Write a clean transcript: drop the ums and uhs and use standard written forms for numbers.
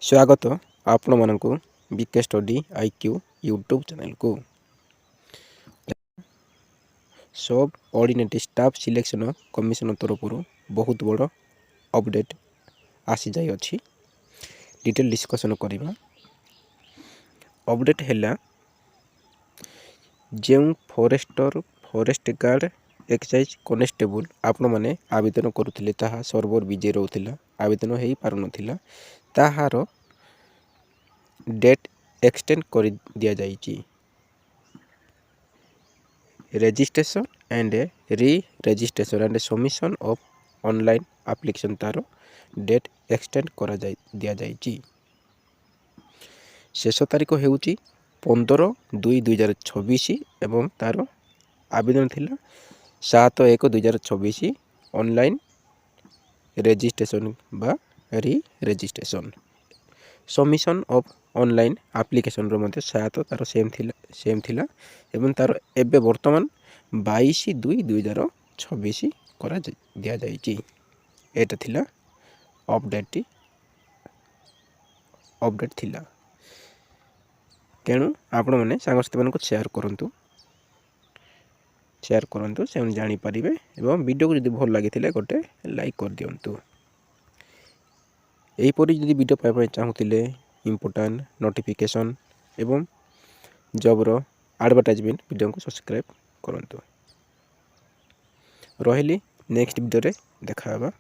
स्वागत आपण मानक BK study IQ YouTube channel को सब ऑर्डिनेट स्टाफ सिलेक्शन कमिशन तरफ बहुत बड़ अपडेट आसी जाई अछि। डिटेल डिस्कशन करबा। अपडेट हैला जेउ फॉरेस्ट गार्ड एक्साइज कॉन्स्टेबल आपण माने आवेदन करुथिले ताहा सर्वर बिजी रहउथिला, आवेदन हेई पारु नथिला, ताहार डेट एक्सटेंड कर दिया जाइछि। Registration and reregistration and submission of online application तार डेट एक्सटेंड कर दिया जाइछि। शेष तारीख हेउछि 15/2/2026 एवं तार आवेदन थिला 7/1/2026 ऑनलाइन रजिस्ट्रेशन बा री registration submission of online application रो मते 7 तार सेम थिला एवं तार एबे वर्तमान 22/2/2026 करा दिया जाइछि। एटा थिला अपडेट थिला। तेणु आपण मैंने सांगसाथी मानक शेयर करंतु से जानी पारिबे एवं वीडियो को जदि भल लागिथिले गोटे लाइक कर दियंतु। एही परि जदि वीडियो पाइ चाहूतिले इंपोर्टेंट नोटिफिकेशन एवं जॉब रो एडवर्टाइजमेंट वीडियो को सब्सक्राइब करंतु। रहिली नेक्स्ट वीडियो रे देखा हबा।